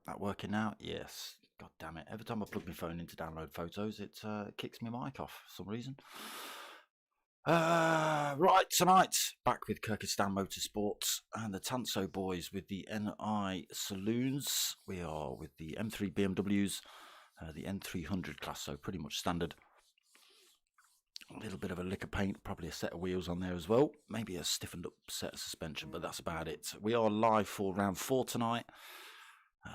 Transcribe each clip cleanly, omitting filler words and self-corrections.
That working now? Yes. God damn it. Every time I plug my phone in to download photos, it kicks my mic off for some reason. Right, tonight, back with Kirkistown Motorsport and the TANSO boys with the NI saloons. We are with the M3 BMWs, the N300 class, so pretty much standard. A little bit of a lick of paint, probably a set of wheels on there as well. Maybe a stiffened up set of suspension, but that's about it. We are live for round 4 tonight.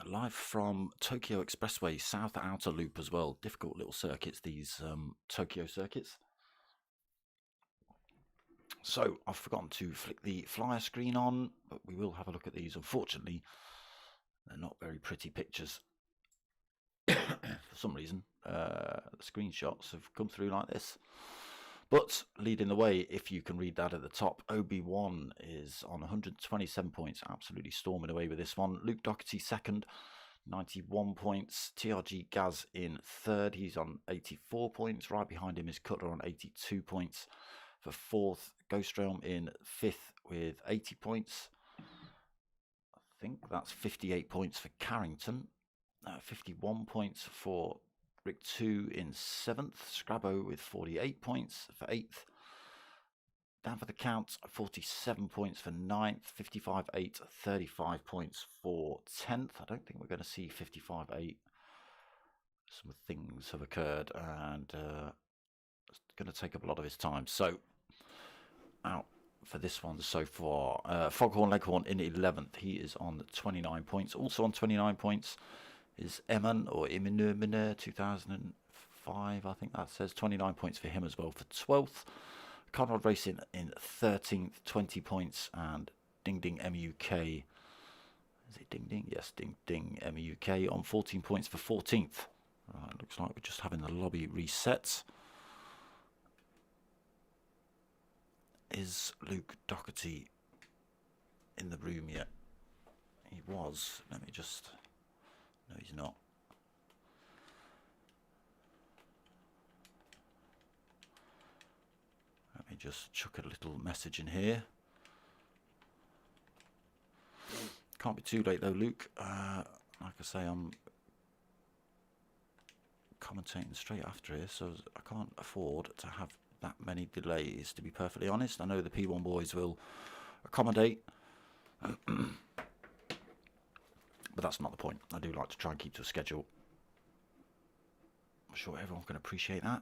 Live from Tokyo Expressway, South Outer Loop as well. Difficult little circuits, these Tokyo circuits. So, I've forgotten to flick the flyer screen on, but we will have a look at these. Unfortunately, they're not very pretty pictures. For some reason, the screenshots have come through like this. But leading the way, if you can read that at the top, OB1 is on 127 points, absolutely storming away with this one. Luke Doherty second, 91 points. TRG Gaz in third, he's on 84 points. Right behind him is Cutler on 82 points. For fourth, Ghostrealm in fifth with 80 points. I think that's 58 points for Carrington. 51 points for Rick 2 in 7th, Scrabbo with 48 points for 8th. Down for the count, 47 points for 9th, 55-8, 35 points for 10th. I don't think we're going to see 55-8. Some things have occurred and it's going to take up a lot of his time. So, out for this one so far. Foghorn Leghorn in 11th, he is on 29 points. Also on 29 points is Eman or Imine 2005, I think that says. 29 points for him as well for 12th. Conrad Racing in 13th, 20 points. And Ding Ding MUK, is it Ding Ding? Yes, Ding Ding MUK on 14 points for 14th. Right, looks like we're just having the lobby reset. Is Luke Doherty in the room yet? He was. Let me just... No, he's not. Let me just chuck a little message in here. Can't be too late though, Luke. Like I say, I'm commentating straight after here, so I can't afford to have that many delays, to be perfectly honest. I know the P1 boys will accommodate. But that's not the point. I do like to try and keep to a schedule. I'm sure everyone can appreciate that.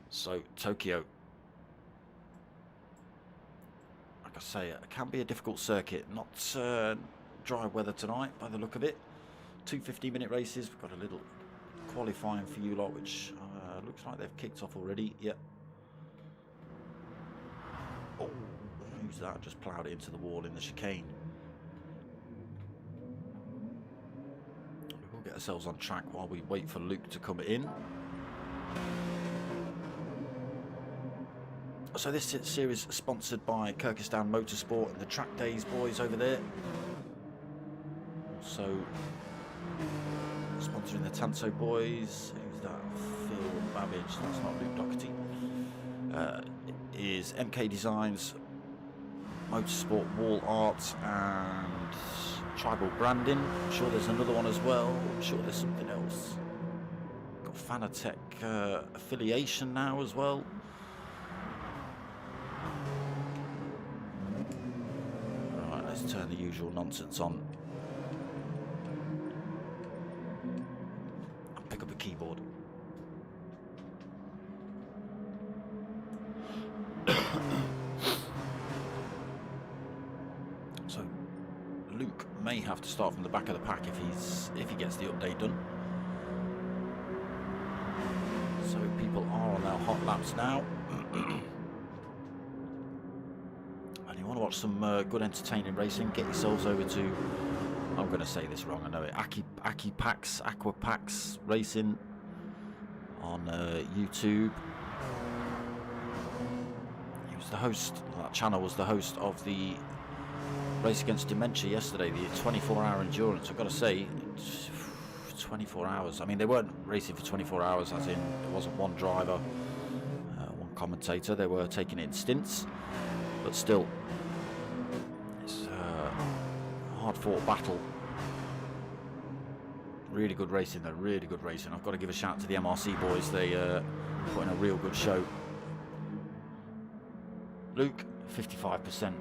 So, Tokyo. Like I say, it can be a difficult circuit. Not dry weather tonight, by the look of it. 2 15-minute races. We've got a little qualifying for you lot, which looks like they've kicked off already. Yep. Oh, who's that? Just ploughed it into the wall in the chicane. We'll get ourselves on track while we wait for Luke to come in. So this series is sponsored by Kirkistown Motorsport and the Track Days boys over there. Also sponsoring the TANSO boys. Who's that? Phil Babbage. That's not Luke Doherty. Is MK Designs, Motorsport Wall Art and Tribal Branding. I'm sure there's another one as well. I'm sure there's something else. Got Fanatec affiliation now as well. Right, let's turn the usual nonsense on. I'll pick up a keyboard. So Luke may have to start from the back of the pack if he gets the update done. So people are on their hot laps now. you want to watch some good entertaining racing, get yourselves over to, I'm going to say this wrong, I know it, Aquapax Racing on YouTube. He was the host, that channel was the host of the Race Against Dementia yesterday, the 24-hour endurance. I've got to say, 24 hours. I mean, they weren't racing for 24 hours, as in it wasn't one driver, one commentator. They were taking it in stints, but still, it's a hard-fought battle. Really good racing, though. Really good racing. I've got to give a shout to the MRC boys. They put in a real good show. Luke, 55%.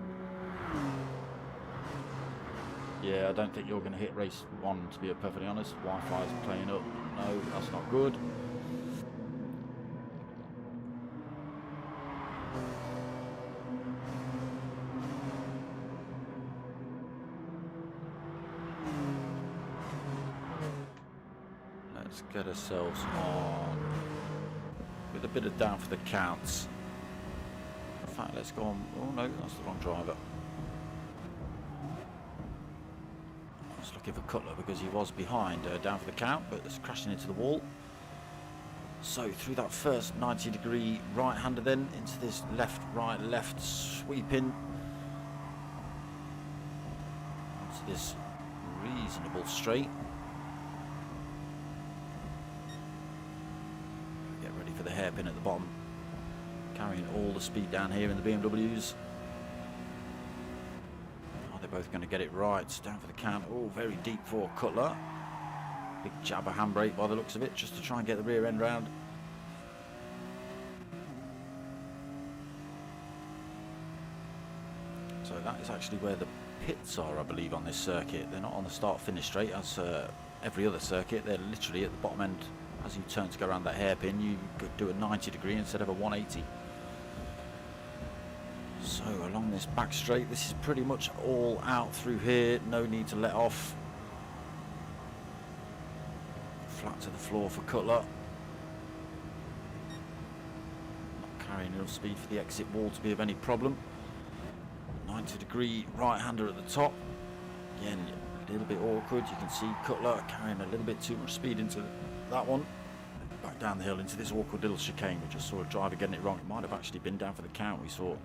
Yeah, I don't think you're going to hit race 1, to be perfectly honest. Wi-Fi is playing up. No, that's not good. Let's get ourselves on with a bit of down for the counts. In fact, let's go on. Oh no, that's the wrong driver. Looking for Cutler because he was behind down for the count, but it's crashing into the wall. So through that first 90-degree right-hander, then into this left, right, left sweeping into this reasonable straight. Get ready for the hairpin at the bottom, carrying all the speed down here in the BMWs. They're both going to get it right. Down for the count. Oh, very deep for Cutler. Big jab of handbrake by the looks of it, just to try and get the rear end round. So that is actually where the pits are, I believe, on this circuit. They're not on the start-finish straight as every other circuit. They're literally at the bottom end. As you turn to go around that hairpin, you could do a 90-degree instead of a 180. So along this back straight, this is pretty much all out through here. No need to let off. Flat to the floor for Cutler. Not carrying enough speed for the exit wall to be of any problem. 90-degree right-hander at the top. Again, a little bit awkward. You can see Cutler carrying a little bit too much speed into that one. Back down the hill into this awkward little chicane. We just saw a driver getting it wrong. It might have actually been down for the count. We saw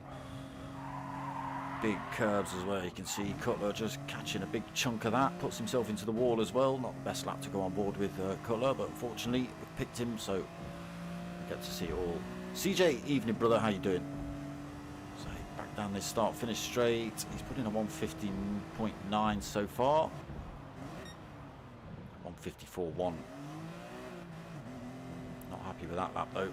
big curves as well. You can see Cutler just catching a big chunk of that, puts himself into the wall as well. Not the best lap to go on board with Cutler, but unfortunately we've picked him, so we get to see it all. CJ, evening brother, how you doing? So back down this start finish straight. He's put in a 115.9 so far. 154.1. Not happy with that lap though.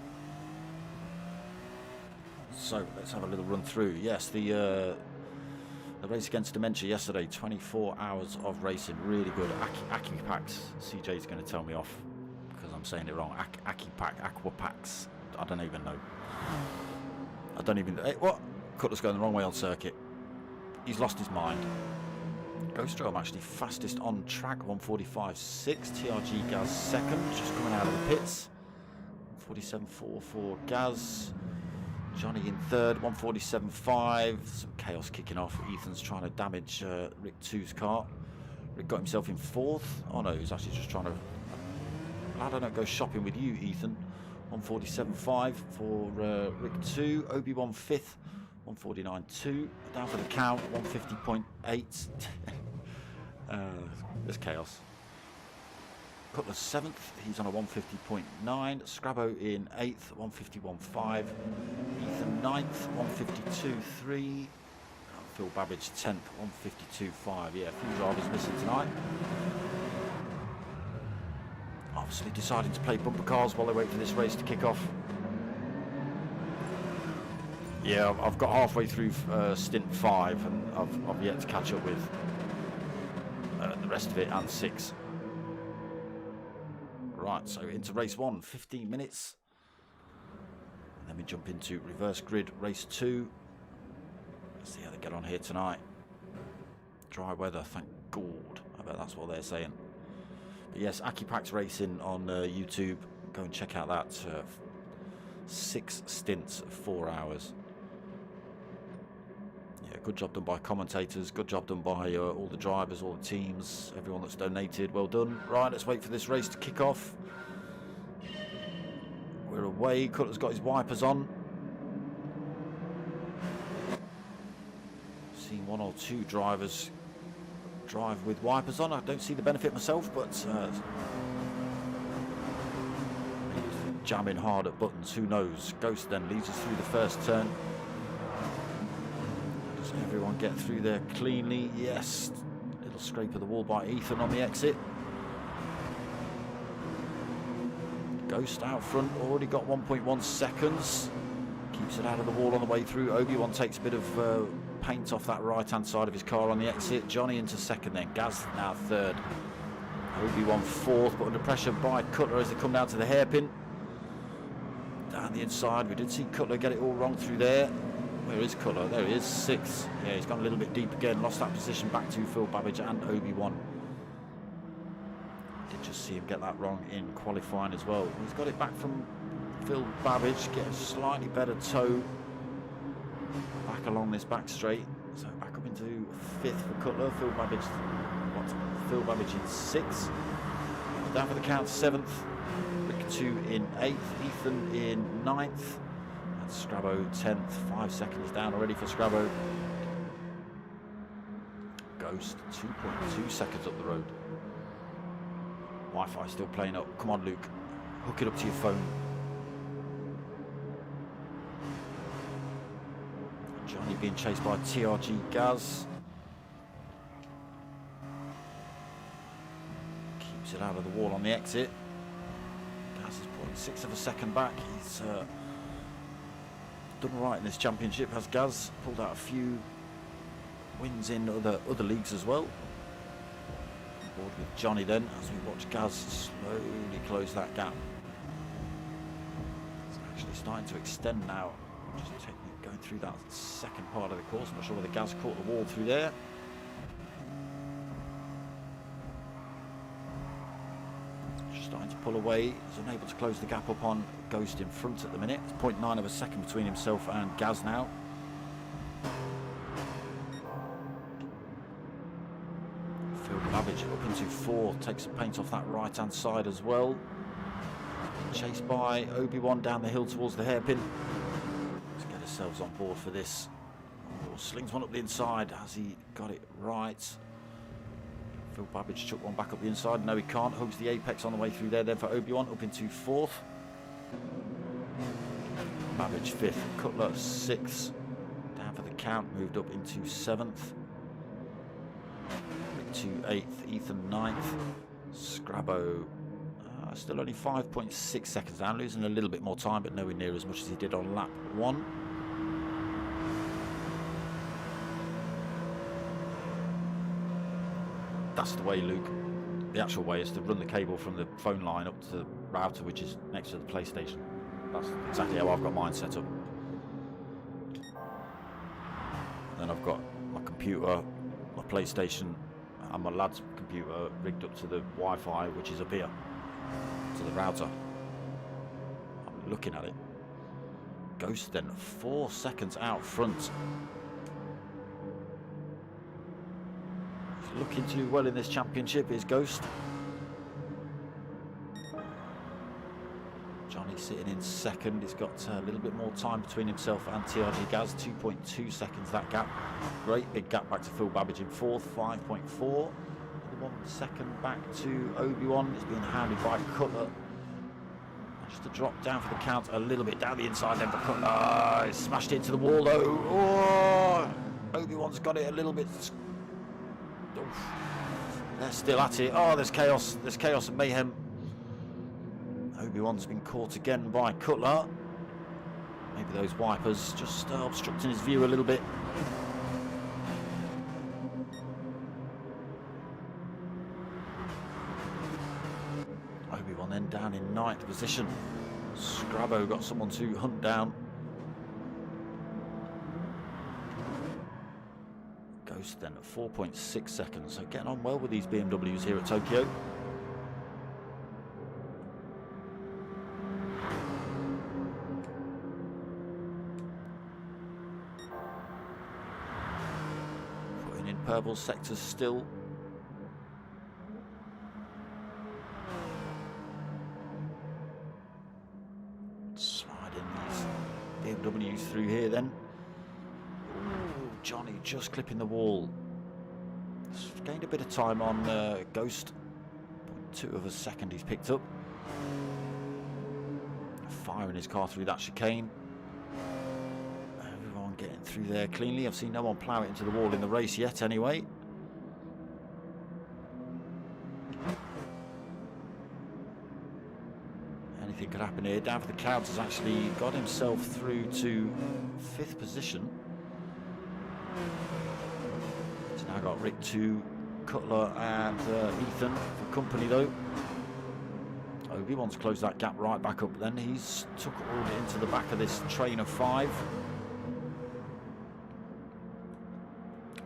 So let's have a little run through. Yes, the race against dementia yesterday, 24 hours of racing, really good. Aquapax, CJ's going to tell me off because I'm saying it wrong. Aquapax, I don't even know. I don't even, hey, what? Cutler's going the wrong way on circuit. He's lost his mind. Ghost Drum actually fastest on track, 145.6. TRG Gaz second, just coming out of the pits. 147.4 for Gaz. Johnny in third, 147.5. Some chaos kicking off. Ethan's trying to damage Rick 2's car. Rick got himself in fourth. Oh no, he's actually just trying to... I don't go shopping with you, Ethan. 147.5 for Rick 2. Obi-Wan fifth, 149.2. Down for the count, 150.8. There's chaos. Cutler 7th, he's on a 150.9. Scrabo in 8th, 151.5. Ethan 9th, 152.3. Phil Babbage 10th, 152.5. Yeah, a few drivers missing tonight. Obviously deciding to play bumper cars while they wait for this race to kick off. Yeah, I've got halfway through stint 5 and I've yet to catch up with the rest of it and 6. Right, so into race 1, 15 minutes. And then we jump into reverse grid race 2. Let's see how they get on here tonight. Dry weather, thank God. I bet that's what they're saying. But yes, Aquapax Racing on YouTube. Go and check out that. 6 stints of 4 hours. Yeah, Good job done by commentators. Good job done by all the drivers, all the teams, everyone that's donated. Well done. Right, let's wait for this race to kick off. We're away. Cutler's got his wipers on. Seen one or two drivers drive with wipers on. I don't see the benefit myself, but jamming hard at buttons, who knows. Ghost then leads us through the first turn. Does everyone get through there cleanly? Yes. Little scrape of the wall by Ethan on the exit. Ghost out front, already got 1.1 seconds. Keeps it out of the wall on the way through. Obi-Wan takes a bit of paint off that right-hand side of his car on the exit. Johnny into second then. Gaz now third. Obi-Wan fourth, but under pressure by Cutler as they come down to the hairpin. Down the inside, we did see Cutler get it all wrong through there. Where is Cutler? There he is, sixth. Yeah, he's gone a little bit deep again. Lost that position back to Phil Babbage and Obi-Wan. Did just see him get that wrong in qualifying as well. He's got it back from Phil Babbage, get a slightly better toe back along this back straight. So back up into fifth for Cutler. Phil Babbage in sixth. Down for the count, seventh. Rick 2 in 8th, Ethan in 9th, and Scrabo 10th, 5 seconds down already for Scrabo. Ghost 2.2 seconds up the road. Wi-Fi still playing up. Come on, Luke, hook it up to your phone. Johnny being chased by TRG Gaz. Keeps it out of the wall on the exit. Gaz is 0.6 of a second back. He's done right in this championship, has Gaz. Pulled out a few wins in other leagues as well. On board with Johnny then, as we watch Gaz slowly close that gap. It's actually starting to extend now. Just going through that second part of the course. Not sure whether Gaz caught the wall through there. Starting to pull away. He's unable to close the gap up on Ghost in front at the minute. It's 0.9 of a second between himself and Gaz now. Phil Babbage up into fourth. Takes some paint off that right hand side as well. Chased by Obi-Wan down the hill towards the hairpin. Let's get ourselves on board for this. Oh, slings one up the inside. Has he got it right? Phil Babbage took one back up the inside. No, he can't. Hugs the apex on the way through there. Then for Obi-Wan up into fourth. Babbage fifth. Cutler sixth. Down for the count. Moved up into seventh. To eighth. Ethan ninth. Scrabo still only 5.6 seconds down. Losing a little bit more time, but nowhere near as much as he did on lap one. That's the way, Luke. The actual way is to run the cable from the phone line up to the router, which is next to the PlayStation. That's exactly how I've got mine set up. Then I've got my computer, my PlayStation, and my lad's computer rigged up to the Wi-Fi, which is up here, to the router. I'm looking at it. Ghost then 4 seconds out front. Looking to do well in this championship is Ghost. Johnny sitting in second. He's got a little bit more time between himself and TRG Gaz. 2.2 seconds that gap. Great big gap back to Phil Babbage in fourth. 5.4. 1 second back to Obi-Wan. He's being hounded by Cutler. Just to drop down for the count a little bit down the inside then for Cutler. He's smashed into the wall though. Oh, Obi-Wan's got it a little bit. Oof. They're still at it. Oh, there's chaos. There's chaos and mayhem. Obi-Wan's been caught again by Cutler. Maybe those wipers just obstructing his view a little bit. Obi-Wan then down in 9th position. Scrabo got someone to hunt down. Ghost then at 4.6 seconds. So getting on well with these BMWs here at Tokyo. purple sectors still. Sliding these BMWs through here then. Ooh, Johnny just clipping the wall. Gained a bit of time on Ghost. 0.2 of a second he's picked up. Firing his car through that chicane. Everyone getting through there cleanly. I've seen no one plough it into the wall in the race yet anyway. Anything could happen here. Down for the Clouds has actually got himself through to 5th position. He's now got Rick 2, Cutler and Ethan for company though. Obi-Wan's closed that gap right back up then. He's took all into the back of this train of 5.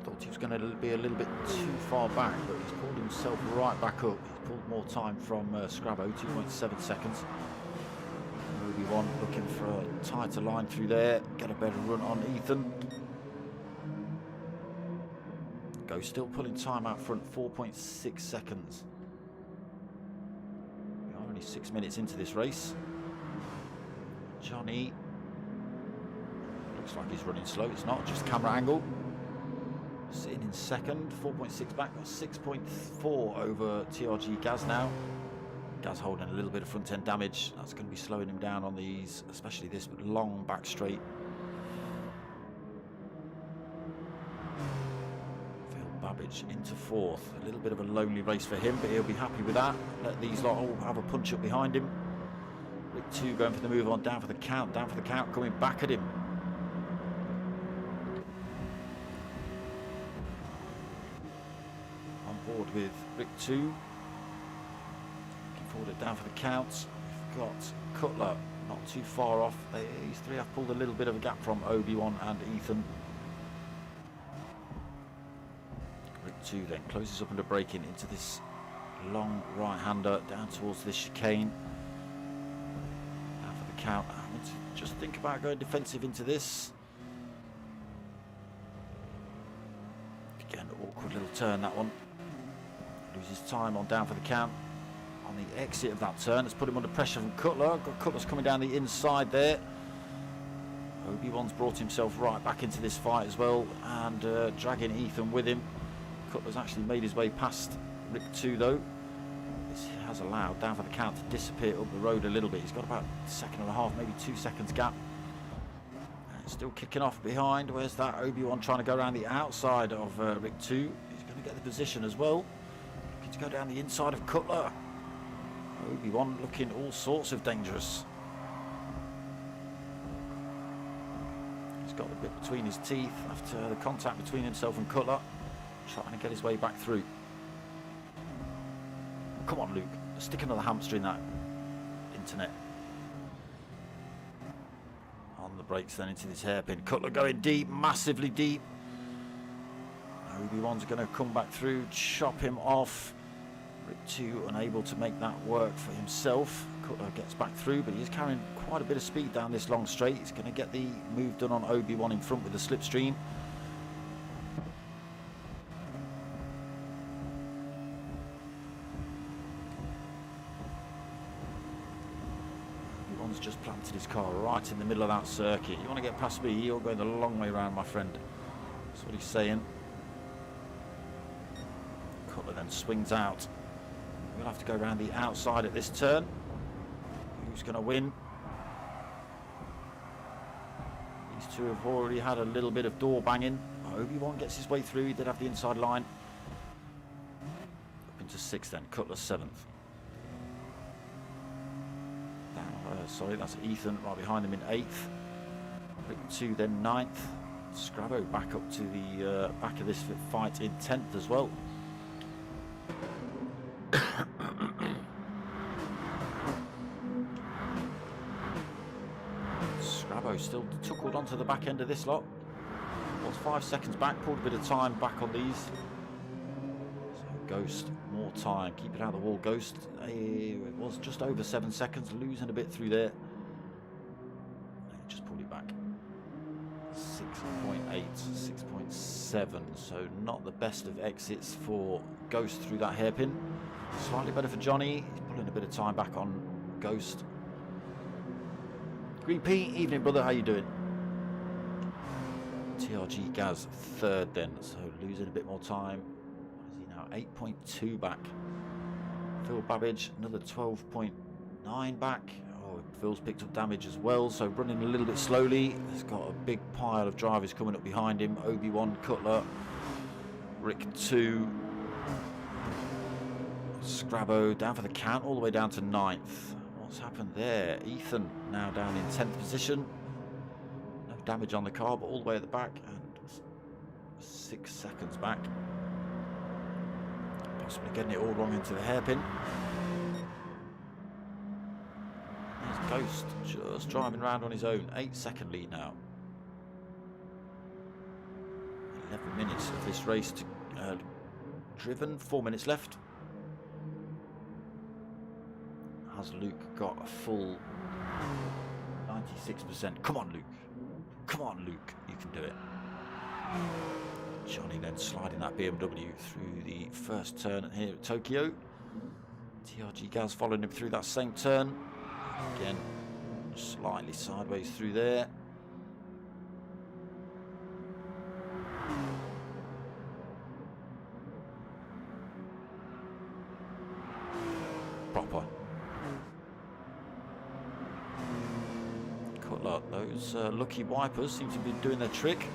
Thought he was going to be a little bit too far back, but he's pulled himself right back up. He's pulled more time from Scrabo, 2.7 seconds. Obi-Wan looking for a tighter line through there, get a better run on Ethan. Go still pulling time out front, 4.6 seconds. 6 minutes into this race. Johnny looks like he's running slow. It's not, just camera angle. Sitting in second, 4.6 back, 6.4 over TRG Gaz now. Gaz holding a little bit of front end damage. That's going to be slowing him down on these, especially this long back straight. Babbage into 4th. A little bit of a lonely race for him, but he'll be happy with that. Let these lot all have a punch up behind him. Rick 2 going for the move on, down for the count, coming back at him. On board with Rick 2. Looking forward down for the counts. We've got Cutler not too far off. These three have pulled a little bit of a gap from Obi-Wan and Ethan. 2 then closes up under braking into this long right-hander down towards this chicane. Now for the count. I want to just think about going defensive into this. Again, awkward little turn that one. Loses time on down for the count. On the exit of that turn, it's put him under pressure from Cutler. Got Cutler's coming down the inside there. Obi-Wan's brought himself right back into this fight as well, and dragging Ethan with him. Cutler's actually made his way past Rick 2 though. This has allowed down for the count to disappear up the road a little bit. He's got about a second and a half, maybe 2 seconds gap. And still kicking off behind. Where's that Obi-Wan trying to go around the outside of Rick 2? He's going to get the position as well. Looking to go down the inside of Cutler. Obi-Wan looking all sorts of dangerous. He's got the bit between his teeth after the contact between himself and Cutler. Trying to get his way back through. Come on, Luke. Stick another hamster in that internet. On the brakes then into this hairpin. Cutler going deep, massively deep. Obi-Wan's going to come back through, chop him off. Rick 2 unable to make that work for himself. Cutler gets back through, but he's carrying quite a bit of speed down this long straight. He's going to get the move done on Obi-Wan in front with the slipstream. Just planted his car right in the middle of that circuit. You want to get past me, you're going the long way around, my friend. That's what he's saying. Cutler then swings out. We'll have to go around the outside at this turn. Who's going to win? These two have already had a little bit of door banging. Obi-Wan gets his way through. He did have the inside line. Up into 6th then. Cutler 7th. Sorry, that's Ethan right behind him in 8th. Rick 2 then 9th. Scrabo back up to the back of this fight in 10th as well. Scrabo still tuckled onto the back end of this lot. Was 5 seconds back, pulled a bit of time back on these. So Ghost, more time. Keep it out of the wall, Ghost. It was just over 7 seconds, losing a bit through there. Just pulled it back. 6.8, 6.7, so not the best of exits for Ghost through that hairpin. Slightly better for Johnny. He's pulling a bit of time back on Ghost. Green P, evening brother, how you doing? TRG Gaz third then, so losing a bit more time. What is he now? 8.2 back. Phil Babbage, another 12.9 back. Oh, Phil's picked up damage as well, so running a little bit slowly. There's got a big pile of drivers coming up behind him. Obi-Wan, Cutler, Rick 2, Scrabbo down for the count, all the way down to 9th. What's happened there? Ethan now down in 10th position. No damage on the car, but all the way at the back, and 6 seconds back. Possibly getting it all wrong into the hairpin. There's Ghost just driving around on his own. 8-second lead now. 11 minutes of this race to driven. 4 minutes left. Has Luke got a full 96%? Come on, Luke. Come on, Luke. You can do it. Johnny then sliding that BMW through the first turn here at Tokyo. TRG Gaz following him through that same turn. Again, slightly sideways through there. Proper. Cutler, those lucky wipers seem to be doing their trick.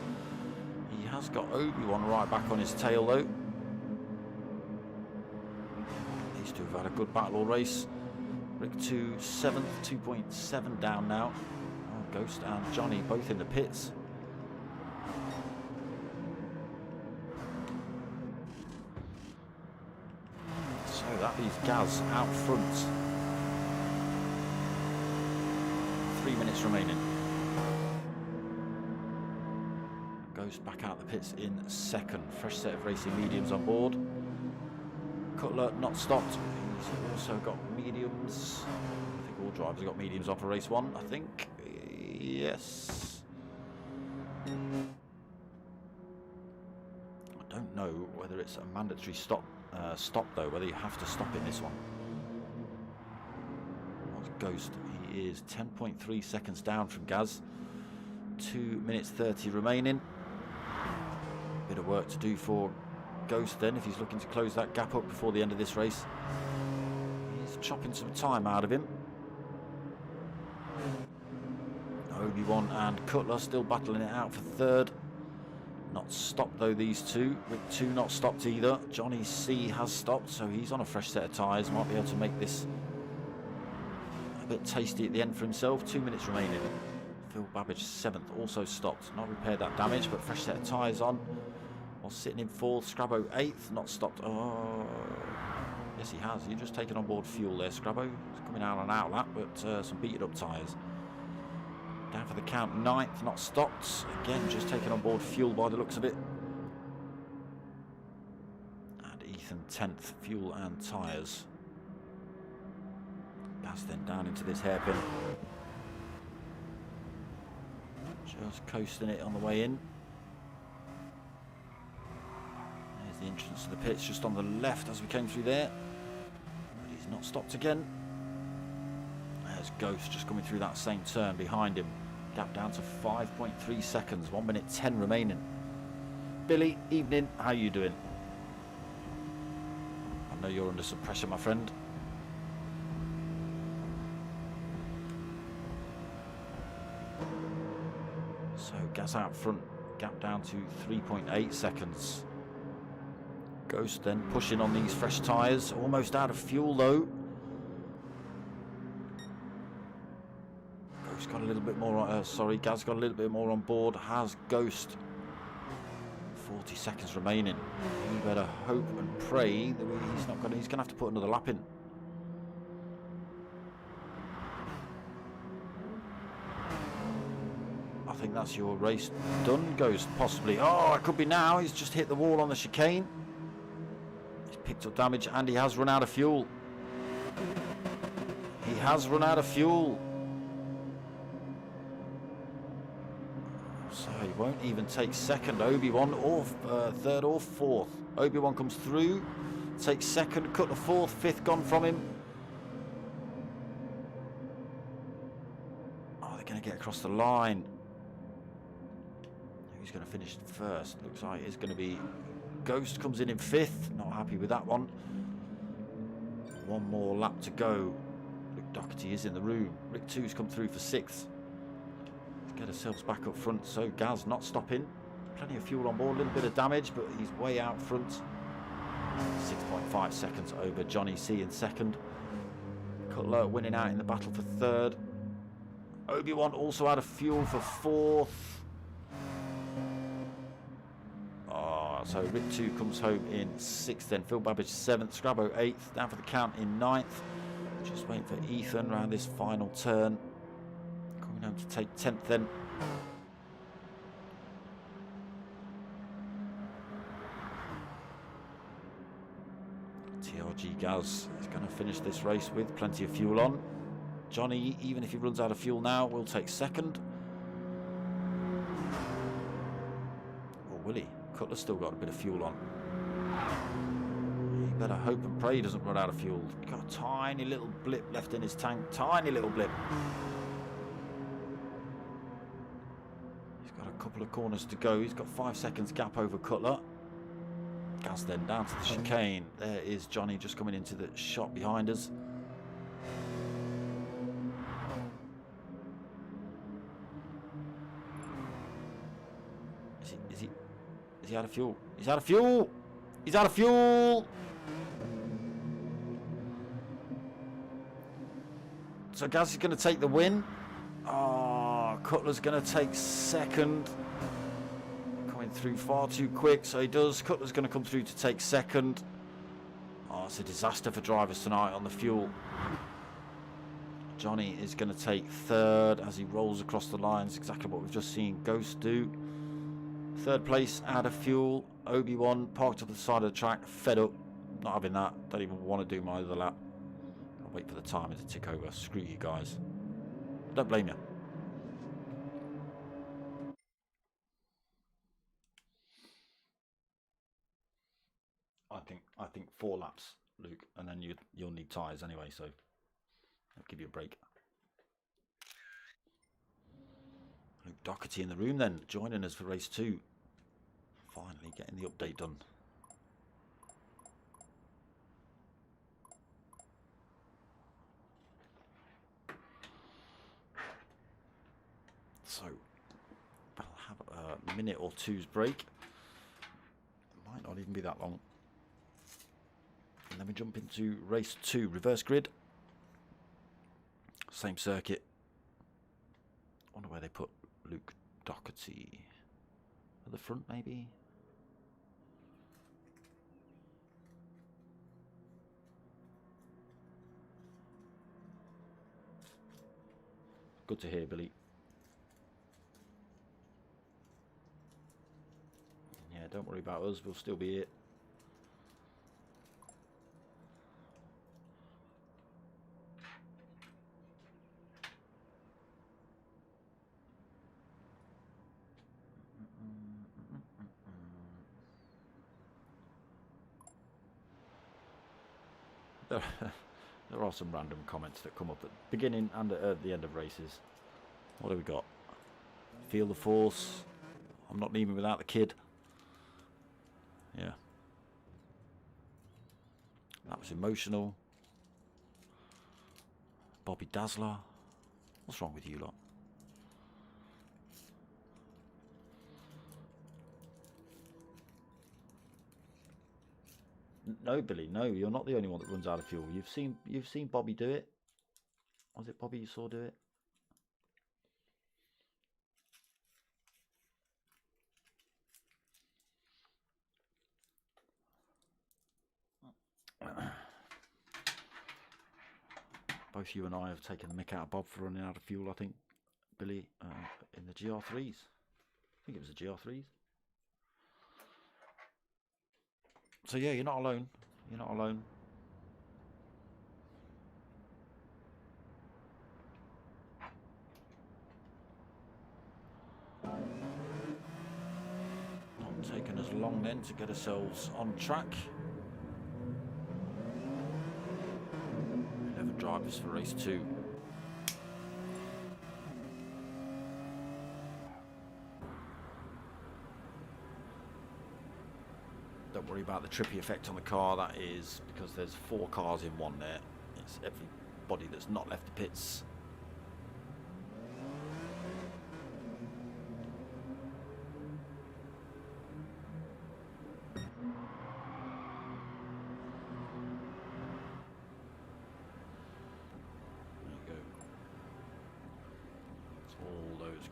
He has got Obi-Wan right back on his tail though. These two have had a good battle all race. Rick 2 7th, 2.7 down now. Oh, Ghost and Johnny both in the pits. So that leaves Gaz out front. 3 minutes remaining. Ghost back out the pits in second. Fresh set of racing mediums on board. Cutler not stopped. He's also got mediums. I think all drivers have got mediums on for race 1, I think. Yes. I don't know whether it's a mandatory stop though, whether you have to stop in this one. What's Ghost? He is 10.3 seconds down from Gaz. 2 minutes 30 remaining. Bit of work to do for Ghost then if he's looking to close that gap up before the end of this race. He's chopping some time out of him. Obi-Wan and Cutler still battling it out for third. Not stopped though, these two. Rick 2 not stopped either. Johnny C has stopped, so he's on a fresh set of tyres. Might be able to make this a bit tasty at the end for himself. 2 minutes remaining. Phil Babbage 7th, also stopped. Not repaired that damage, but fresh set of tyres on. While sitting in 4th. Scrabbo 8th, not stopped. Oh, yes he has. You're just taking on board fuel there, Scrabbo. He's coming out on out lap, but some beaten up tyres. Down for the count, 9th, not stopped. Again, just taking on board fuel by the looks of it. And Ethan 10th, fuel and tyres. Gaz then down into this hairpin. Just coasting it on the way in. There's the entrance to the pits just on the left as we came through there. But he's not stopped again. There's Ghost just coming through that same turn behind him. Gap down to 5.3 seconds. 1 minute 10 remaining. Billy, evening. How you doing? I know you're under some pressure, my friend. So Gaz out front. Gap down to 3.8 seconds. Ghost then pushing on these fresh tyres. Almost out of fuel though. Ghost got a little bit more, Gaz got a little bit more on board. Has Ghost. 40 seconds remaining. You better hope and pray that he's gonna have to put another lap in. I think that's your race done, Ghost, possibly. Oh, it could be now. He's just hit the wall on the chicane. He's picked up damage and he has run out of fuel. He has run out of fuel. So So he won't even take second. Obi-Wan or third or fourth. Obi-Wan comes through, takes second, cut the fourth, fifth gone from him. Oh, they're going to get across the line. Who's going to finish first? Looks like it's going to be Ghost comes in fifth. Not happy with that one. One more lap to go. Luke Doherty is in the room. Rick 2's come through for sixth. Let's get ourselves back up front. So Gaz not stopping. Plenty of fuel on board. A little bit of damage, but he's way out front. 6.5 seconds over Johnny C in second. Cutler winning out in the battle for third. Obi-Wan also out of fuel for fourth. So Rick 2 comes home in sixth, then Phil Babbage seventh, Scrabbo eighth, down for the count in ninth. Just waiting for Ethan around this final turn. Coming home to take 10th then. TRG Gaz is going to finish this race with plenty of fuel on. Johnny, even if he runs out of fuel now, will take second. Or will he? Cutler's still got a bit of fuel on. You better hope and pray he doesn't run out of fuel. Got a tiny little blip left in his tank. Tiny little blip. He's got a couple of corners to go. He's got 5 seconds gap over Cutler. Gaz then down to the chicane. There is Johnny just coming into the shot behind us. Is he out of fuel? He's out of fuel! He's out of fuel! So Gaz is going to take the win. Oh, Cutler's going to take second. Coming through far too quick, so he does. Cutler's going to come through to take second. Oh, it's a disaster for drivers tonight on the fuel. Johnny is going to take third as he rolls across the lines. Exactly what we've just seen Ghost do. Third place, out of fuel. Obi-Wan parked up at the side of the track, fed up. Not having that. Don't even want to do my other lap. I'll wait for the timer to tick over. Screw you guys. Don't blame you. I think 4 laps, Luke, and then you'll need tyres anyway, so I'll give you a break. Luke Doherty in the room then, joining us for race 2. Finally getting the update done. So, I'll have a minute or two's break. It might not even be that long. And then we jump into race 2, reverse grid. Same circuit. Wonder where they put Luke Doherty. At the front, maybe? Good to hear, Billy. Yeah, don't worry about us. We'll still be here. There are some random comments that come up at the beginning and at the end of races. What have we got? Feel the force. I'm not leaving without the kid. Yeah. That was emotional. Bobby Dazzler. What's wrong with you lot? No, Billy, no, you're not the only one that runs out of fuel. You've seen Bobby do it. Was it Bobby you saw do it? Both you and I have taken the mick out of Bob for running out of fuel, I think. Billy, in the GR3s. I think it was the GR3s. So yeah, you're not alone. You're not alone. along then to get ourselves on track. 11 drivers for race 2. Don't worry about the trippy effect on the car. That is because there's 4 cars in one there. It's everybody that's not left the pits.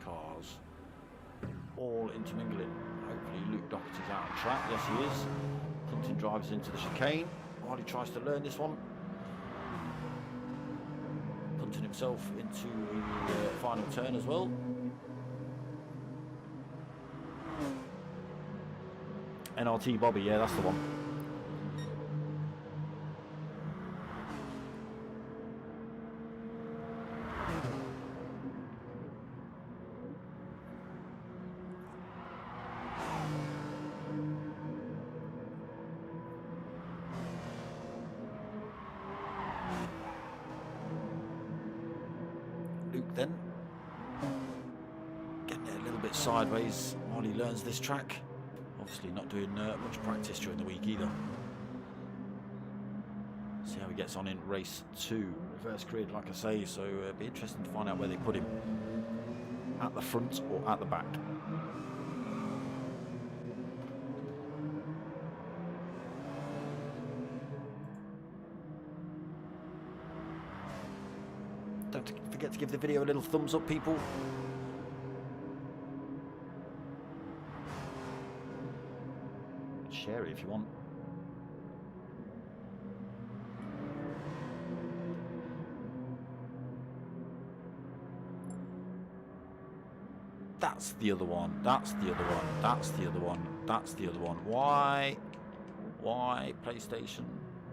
Cars all intermingling. Hopefully Luke Doherty's out on track. Yes, he is. Punting drives into the chicane while he tries to learn this one. Punting himself into the final turn as well. NRT Bobby, yeah, that's the one. Then getting it a little bit sideways while he learns this track. Obviously not doing much practice during the week either. See how he gets on in race 2. Reverse grid, like I say, so it'll be interesting to find out where they put him, at the front or at the back. Don't forget to give the video a little thumbs up, people. Share it if you want. That's the other one. That's the other one. That's the other one. That's the other one. Why? Why, PlayStation?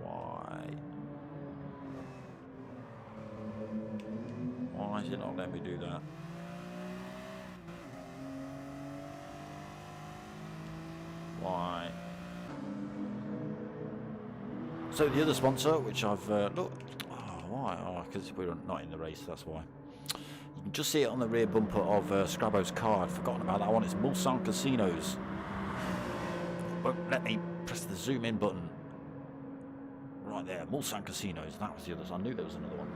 Why? Why is it not letting me do that? Why? So the other sponsor, which I've looked, why? Oh, because we're not in the race, that's why. You can just see it on the rear bumper of Scrabbo's car. I'd forgotten about that one. It's Mulsanne Casinos. But let me press the zoom in button. Right there, Mulsanne Casinos. That was the other. I knew there was another one.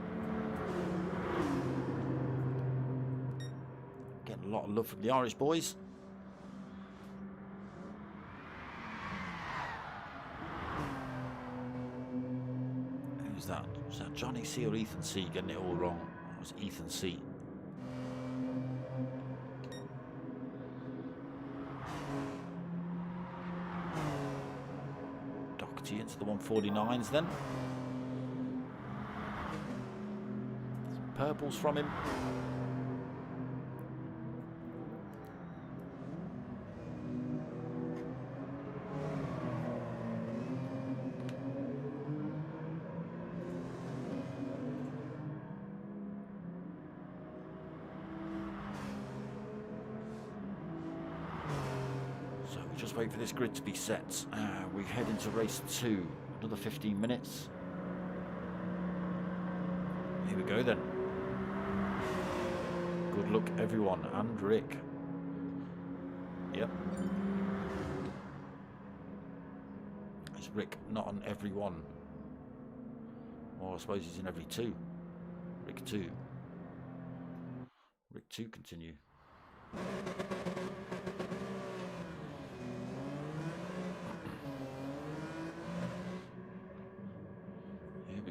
Getting a lot of love from the Irish boys. Who's that? Was that Johnny C or Ethan C? Getting it all wrong. That was Ethan C. Doherty into the 149s then. Some purples from him. Just wait for this grid to be set. We head into race 2. Another 15 minutes. Here we go then. Good luck everyone. And Rick. Yep. Is Rick not on every one? Well, I suppose he's in every 2. Rick 2. Rick 2 continue.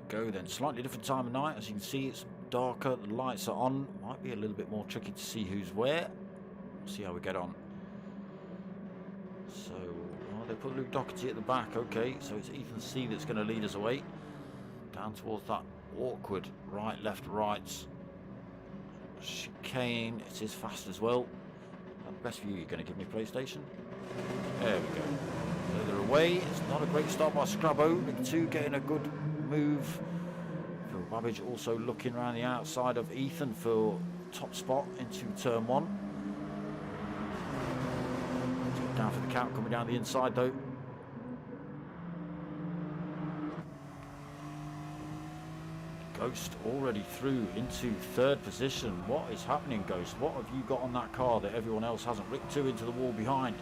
Go then. Slightly different time of night. As you can see, it's darker. The lights are on. Might be a little bit more tricky to see who's where. See how we get on. So, they put Luke Doherty at the back. Okay, so it's Ethan C that's going to lead us away. Down towards that awkward right, left, right chicane. It is fast as well. Best view you're going to give me, PlayStation. There we go. Further away. It's not a great start by Scrabbo. Rick 2 getting a good move. Phil Babbage also looking around the outside of Ethan for top spot into turn 1. Down for the count, coming down the inside though. Ghost already through into third position. What is happening, Ghost? What have you got on that car that everyone else hasn't? Rick 2 into the wall behind.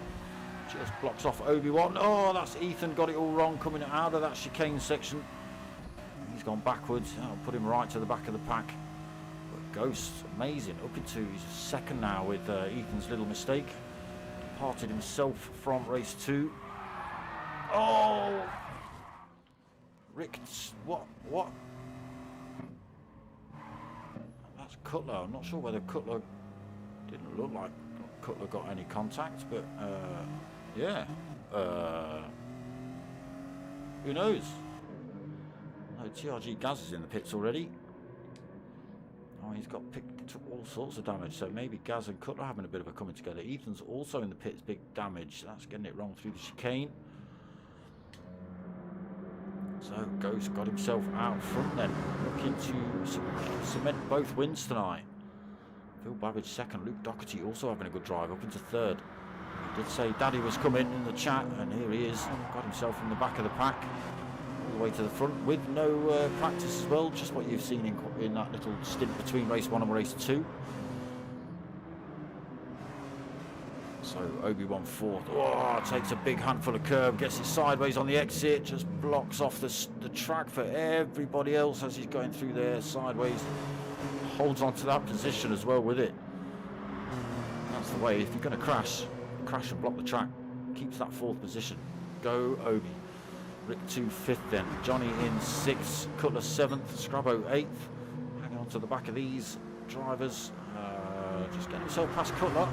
Just blocks off Obi-Wan. Oh, that's Ethan, got it all wrong coming out of that chicane section. He's gone backwards. That'll put him right to the back of the pack. But Ghost, amazing. Up into his second now with Ethan's little mistake. Departed himself from race 2. Oh! Rick, what? That's Cutler. I'm not sure whether Cutler... Didn't look like Cutler got any contact, but yeah. Who knows? No, TRG Gaz is in the pits already. Oh, he's got picked up all sorts of damage, so maybe Gaz and Cutler having a bit of a coming together. Ethan's also in the pits, big damage. That's getting it wrong through the chicane. So Ghost got himself out front then, looking to cement both wins tonight. Phil Babbage second, Luke Doherty also having a good drive up into third. He did say Daddy was coming in the chat, and here he is. Got himself in the back of the pack, all the way to the front with no practice as well, just what you've seen in that little stint between race 1 and race 2. So Obi-Wan fourth. Oh, takes a big handful of curb, gets it sideways on the exit, just blocks off the track for everybody else as he's going through there sideways. Holds on to that position as well with it. That's the way. If you're going to crash and block the track. Keeps that fourth position. Go Obi. Rick 2 fifth then. Johnny in 6th. Cutler 7th. Scrabo 8th. Hanging on to the back of these drivers. Just getting himself past Cutler.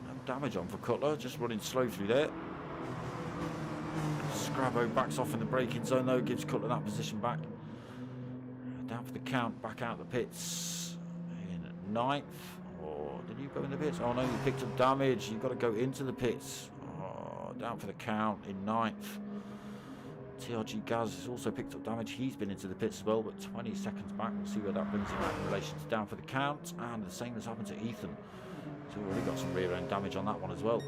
No damage on for Cutler. Just running slow through there. Scrabo backs off in the braking zone though. Gives Cutler that position back. Down for the count, back out the pits in 9th. Or did you go in the pits? Oh no, you picked up damage. You've got to go into the pits. Oh, down for the count in 9th. TRG Gaz has also picked up damage. He's been into the pits as well, but 20 seconds back. We'll see where that brings him out in relation to down for the count. And the same has happened to Ethan. So we've already got some rear end damage on that one as well.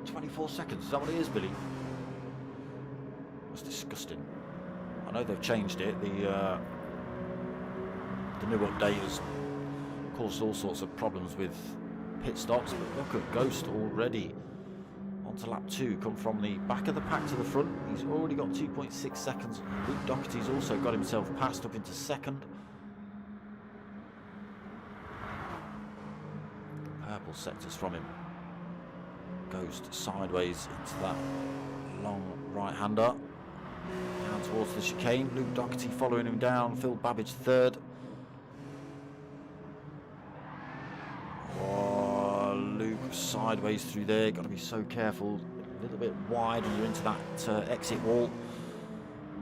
"24 seconds, is that what it is, Billy?" That's disgusting. I know they've changed it. The new update has caused all sorts of problems with pit stops, but look at Ghost already onto lap 2, come from the back of the pack to the front. He's already got 2.6 seconds. Luke Doherty's also got himself passed up into 2nd. Purple sectors from him. Ghost sideways into that long right-hander. Down towards the chicane. Luke Doherty following him down. Phil Babbage 3rd. Oh, Luke sideways through there. Got to be so careful. A little bit wide when you're into that exit wall.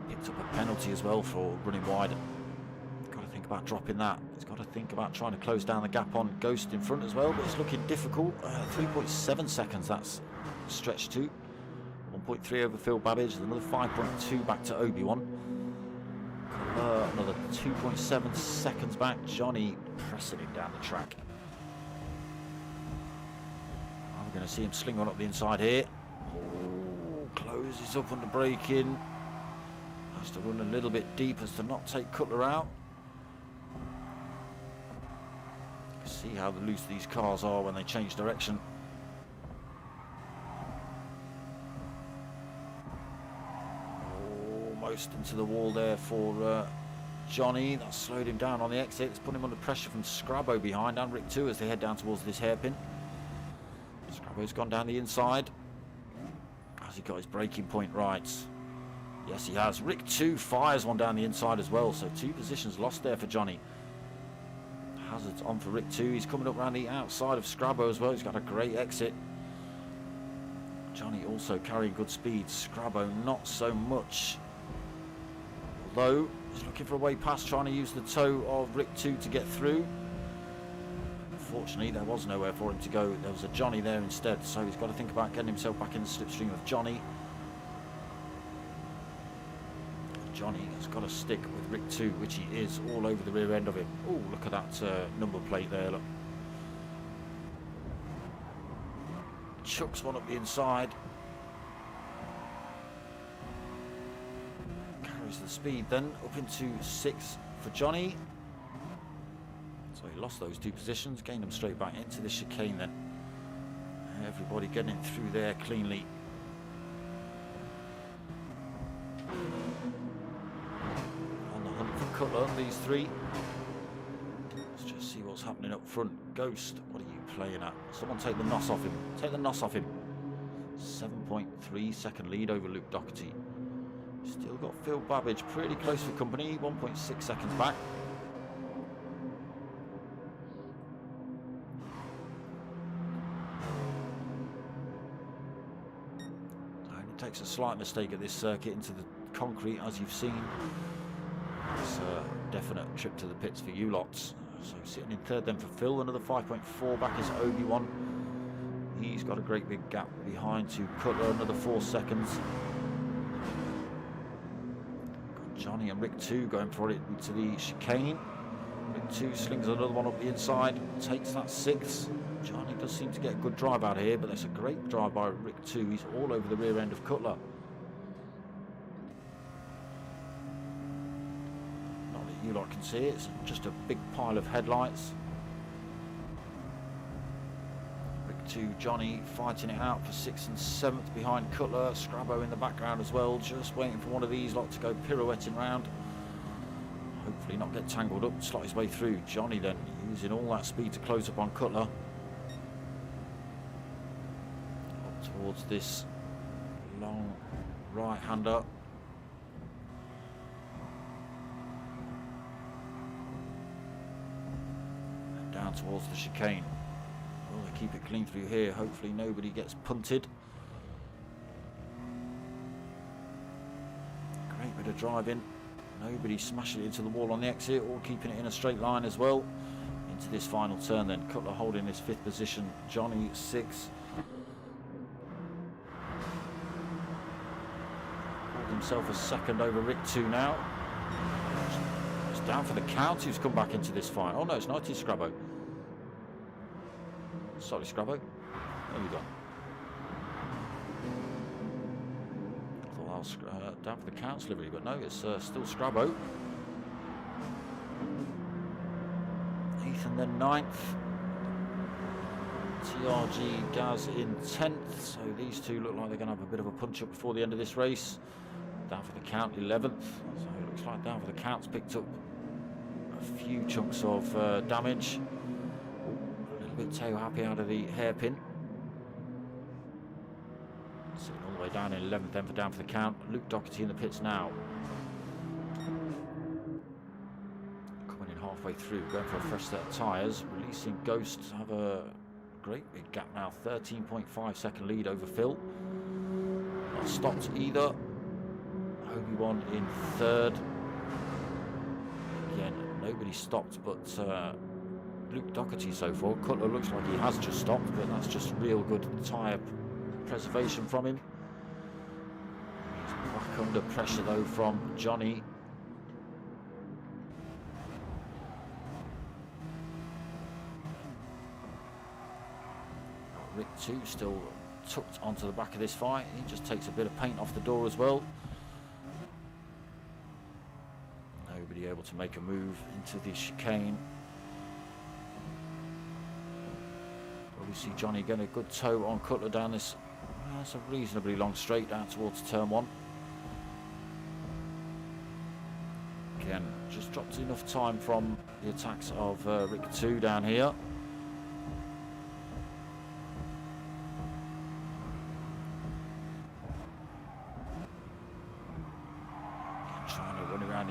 Picked up a penalty as well for running wide. Got to think about dropping that. He's got to think about trying to close down the gap on Ghost in front as well, but it's looking difficult. 3.7 seconds that's stretched to. 1.3 over Phil Babbage, another 5.2 back to Obi-Wan. Another 2.7 seconds back. Johnny pressing him down the track. I'm going to see him sling on up the inside here. Oh, closes up under braking. Has to run a little bit deep as to not take Cutler out. See how loose these cars are when they change direction. Almost into the wall there for Johnny. That slowed him down on the exit. It's put him under pressure from Scrabo behind and Rick 2 as they head down towards this hairpin. Scrabo's gone down the inside. Has he got his braking point right? Yes, he has. Rick 2 fires one down the inside as well, so 2 positions lost there for Johnny. Hazard's on for Rick 2. He's coming up around the outside of Scrabo as well. He's got a great exit. Johnny also carrying good speed. Scrabo not so much. Although he's looking for a way past, trying to use the toe of Rick 2 to get through. Unfortunately, there was nowhere for him to go. There was a Johnny there instead, so he's got to think about getting himself back in the slipstream of Johnny. Johnny has got to stick with Rick 2, which he is, all over the rear end of him. Oh, look at that number plate there, look. Chucks one up the inside. Carries the speed then, up into 6 for Johnny. So he lost those 2 positions, gained them straight back into the chicane then. Everybody getting through there cleanly. On the hunt for Cutler, these 3. Let's just see what's happening up front. Ghost, what are you playing at? Someone take the NOS off him. Take the NOS off him. 7.3 second lead over Luke Doherty. Still got Phil Babbage pretty close for company, 1.6 seconds back. Takes a slight mistake at this circuit into the concrete, as you've seen. It's a definite trip to the pits for you lots. So sitting in 3rd then for Phil, another 5.4 back is Obi-Wan. He's got a great big gap behind to Cutler, another 4 seconds. Got Johnny and Rick 2 going for it into the chicane. Rick 2 slings another one up the inside, takes that 6th. Johnny does seem to get a good drive out here, but that's a great drive by Rick 2. He's all over the rear end of Cutler. Not that you lot can see it, it's just a big pile of headlights. Rick 2, Johnny fighting it out for 6th and 7th behind Cutler. Scrabo in the background as well, just waiting for one of these lot to go pirouetting round. Hopefully not get tangled up, slot his way through. Johnny then using all that speed to close up on Cutler. Towards this long right-hander. And down towards the chicane. Well, they keep it clean through here. Hopefully nobody gets punted. Great bit of driving. Nobody smashing it into the wall on the exit or keeping it in a straight line as well. Into this final turn then. Cutler holding his 5th position. Johnny 6th. Himself a 2nd over Rick 2 now. It's down for the count. Who's come back into this fight? Oh no, it's not. It's Scrabo. Sorry, Scrabo. There we go. I thought I was down for the count's livery, but no, it's still Scrabo. 8th and then 9th. TRG Gaz in 10th. So these 2 look like they're going to have a bit of a punch up before the end of this race. Down for the count, 11th. So it looks like down for the count's picked up a few chunks of damage. Ooh, a little bit tail happy out of the hairpin. Sitting all the way down in 11th then for down for the count. Luke Doherty in the pits now. Coming in halfway through, going for a fresh set of tyres. Releasing Ghost to have a great big gap now. 13.5 second lead over Phil. Not stopped either. Obi-Wan in 3rd. Again, nobody stopped but Luke Doherty so far. Cutler looks like he has just stopped, but that's just real good tyre preservation from him. He's back under pressure though from Johnny. Rick 2 still tucked onto the back of this fight. He just takes a bit of paint off the door as well. Nobody able to make a move into the chicane. Well, we see Johnny getting a good toe on Cutler down this. That's a reasonably long straight down towards turn 1. Again, just dropped enough time from the attacks of Rick 2 down here.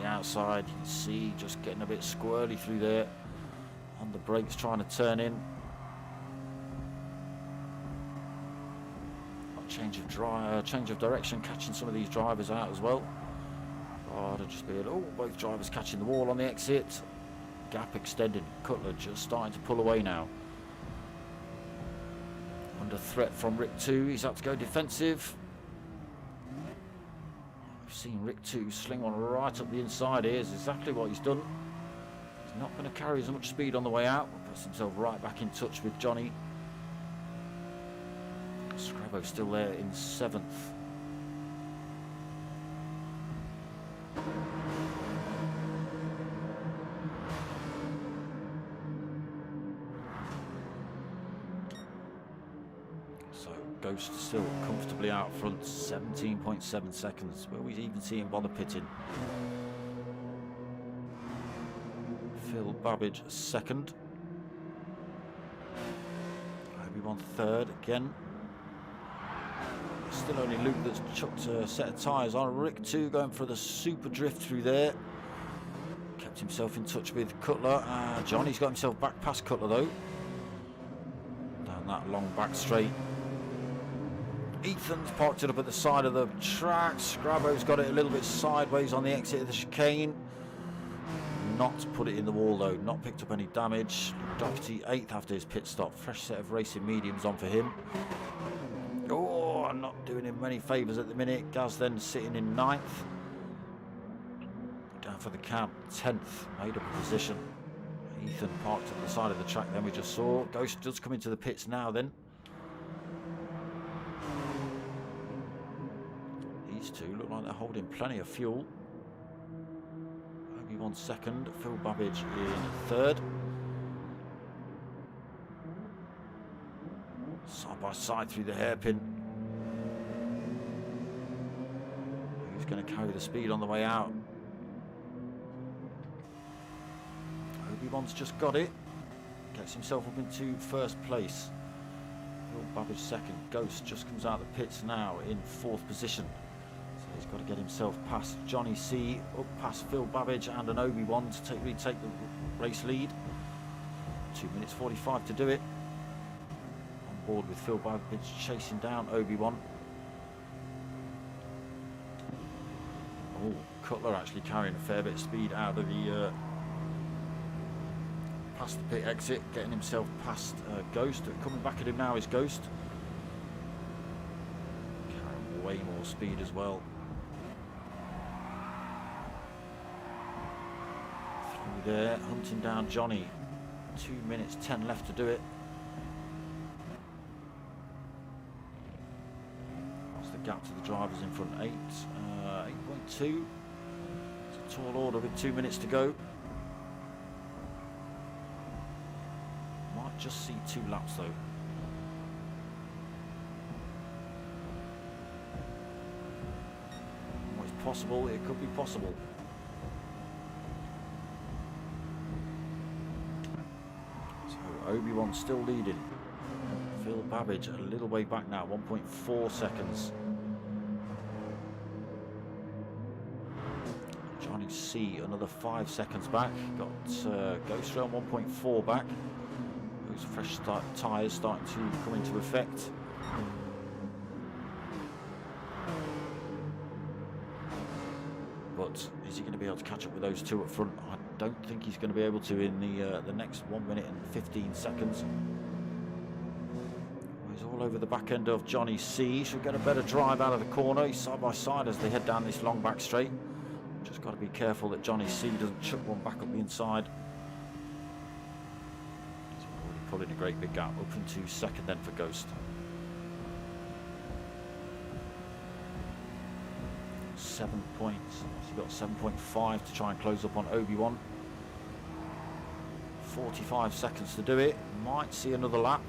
Outside, you can see just getting a bit squirrely through there on the brakes, trying to turn in. Change of direction, catching some of these drivers out as well. Oh, to just be both drivers catching the wall on the exit. Gap extended. Cutler just starting to pull away now. Under threat from Rick 2, he's had to go defensive. We've seen Rick 2 sling one right up the inside here. Is exactly what he's done. He's not going to carry as much speed on the way out. Puts himself right back in touch with Johnny. Scravo's still there in 7th. So Ghost still comfortably out front, 17.7 seconds. Will we even see him bother pitting? Phil Babbage 2nd. Obi-Wan 3rd again. Still only Luke that's chucked a set of tyres on. Rick 2 going for the super drift through there. Kept himself in touch with Cutler. Johnny's got himself back past Cutler though. Down that long back straight. Ethan's parked it up at the side of the track. Scravo's got it a little bit sideways on the exit of the chicane. Not put it in the wall though. Not picked up any damage. Doherty 8th after his pit stop. Fresh set of racing mediums on for him. Oh, I'm not doing him many favours at the minute. Gaz then sitting in 9th. Down for the cab, 10th. Made up a position. Ethan parked at the side of the track then we just saw. Ghost does come into the pits now then. These two look like they're holding plenty of fuel. Obi-Wan 2nd. Phil Babbage in 3rd. Side by side through the hairpin. Who's going to carry the speed on the way out? Obi-Wan's just got it. Gets himself up into 1st place. Phil Babbage 2nd. Ghost just comes out of the pits now in 4th position. So he's got to get himself past Johnny C, up past Phil Babbage and an Obi-Wan to retake the race lead. 2 minutes 45 to do it. Board with Phil Babbage chasing down Obi-Wan. Oh, Cutler actually carrying a fair bit of speed out of the past the pit exit, getting himself past Ghost. Coming back at him now is Ghost. Carrying way more speed as well. Through there, hunting down Johnny. 2 minutes 10 left to do it. Gap to the drivers in front, 8.2. It's a tall order with 2 minutes to go. Might just see 2 laps though. Well, it's possible, it could be possible. So Obi-Wan still leading. Phil Babbage a little way back now, 1.4 seconds. Johnny C another 5 seconds back. Got Ghost Rail 1.4 back. Those fresh tyres starting to come into effect. But is he going to be able to catch up with those two up front? I don't think he's going to be able to in the next 1 minute and 15 seconds. He's all over the back end of Johnny C. Should get a better drive out of the corner. He's side by side as they head down this long back straight. Just got to be careful that Johnny C doesn't chuck one back up the inside. He's already pulling a great big gap up into 2nd then for Ghost. 7 points. He's got 7.5 to try and close up on Obi-Wan. 45 seconds to do it. Might see another lap.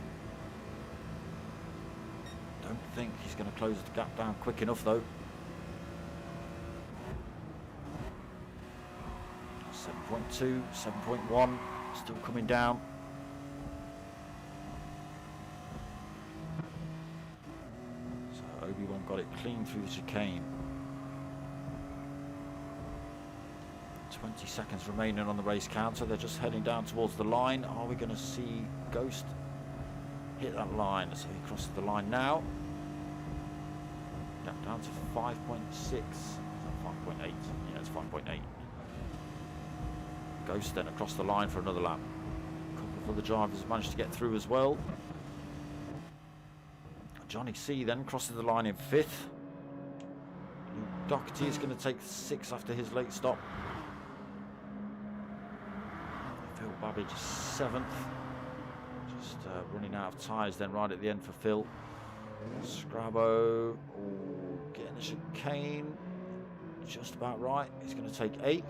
Don't think he's going to close the gap down quick enough though. 7.2, 7.1, still coming down. So Obi-Wan got it clean through the chicane. 20 seconds remaining on the race counter. They're just heading down towards the line. Are we going to see Ghost hit that line? So he crosses the line now. Gap down to 5.6. Is that 5.8? Yeah, it's 5.8. Ghost then across the line for another lap. A couple of other drivers managed to get through as well. Johnny C then crosses the line in 5th. Doherty is going to take 6 after his late stop. Phil Babbage 7th. Just running out of tyres then right at the end for Phil. Scrabo getting the chicane just about right. He's going to take 8th.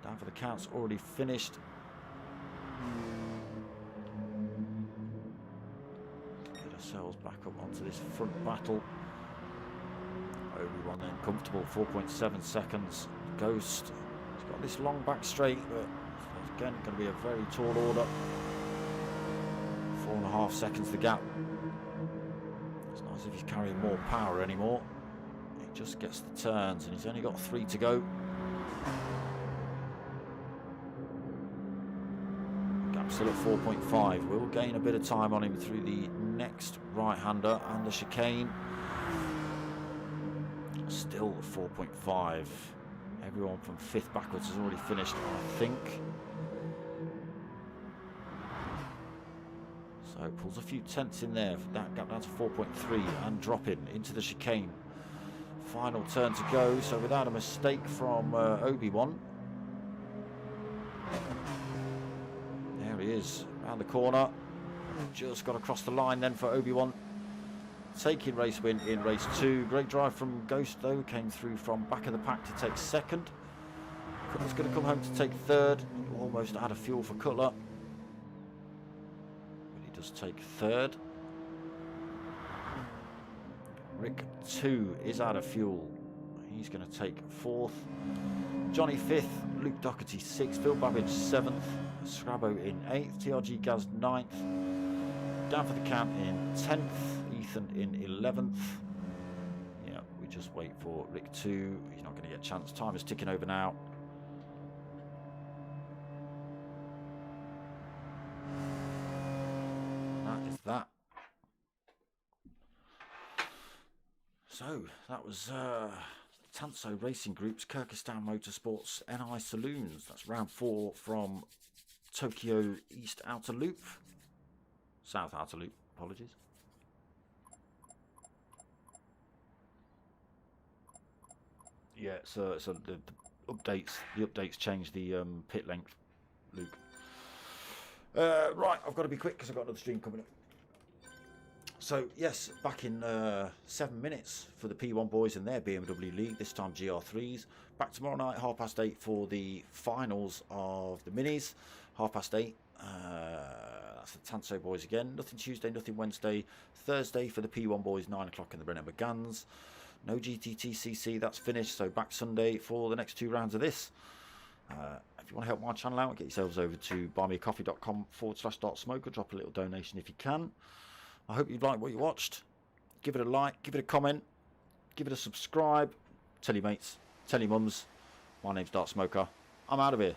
Down for the count's already finished. Get ourselves back up onto this front battle. Obi-Wan then comfortable, 4.7 seconds. Ghost, he's got this long back straight, but again going to be a very tall order. 4.5 seconds the gap. It's not as if he's carrying more power anymore. He just gets the turns and he's only got 3 to go. Gap's still at 4.5. We'll gain a bit of time on him through the next right-hander and the chicane. Still 4.5. Everyone from 5th backwards has already finished, I think. So pulls a few tenths in there. That gap down to 4.3 and dropping into the chicane. Final turn to go. So without a mistake from Obi-Wan. There he is, around the corner. Just got across the line then for Obi-Wan. Taking race win in race 2. Great drive from Ghost though. Came through from back of the pack to take 2nd. Cutler's going to come home to take 3rd. Almost out of fuel for Cutler. But he does take 3rd. Rick 2 is out of fuel. He's going to take 4th. Johnny 5th. Luke Doherty 6th. Phil Babbage 7th. Scrabo in 8th. TRG Gaz 9th. Down for the count in 10th. Ethan in 11th. Yeah, we just wait for Rick 2. He's not going to get a chance. Time is ticking over now. That is that. So that was TANSO Racing Group's Kirkistown Motorsports NI Saloons. That's round 4 from Tokyo East Outer Loop. South Outer Loop, apologies. Yeah, so the updates change the pit length, Luke. Right, I've got to be quick because I've got another stream coming up. So yes, back in 7 minutes for the P1 boys in their BMW League, this time GR3s. Back tomorrow night, 8:30 for the finals of the minis. 8:30. That's the TANSO boys again. Nothing Tuesday, nothing Wednesday. Thursday for the P1 boys, 9 o'clock in the Brenner Gans. No GTTCC, that's finished. So back Sunday for the next 2 rounds of this. If you want to help my channel out, get yourselves over to buymeacoffee.com/dartsmoker. Drop a little donation if you can. I hope you liked what you watched. Give it a like, give it a comment, give it a subscribe. Tell your mates, tell your mums. My name's Dartsmoker. I'm out of here.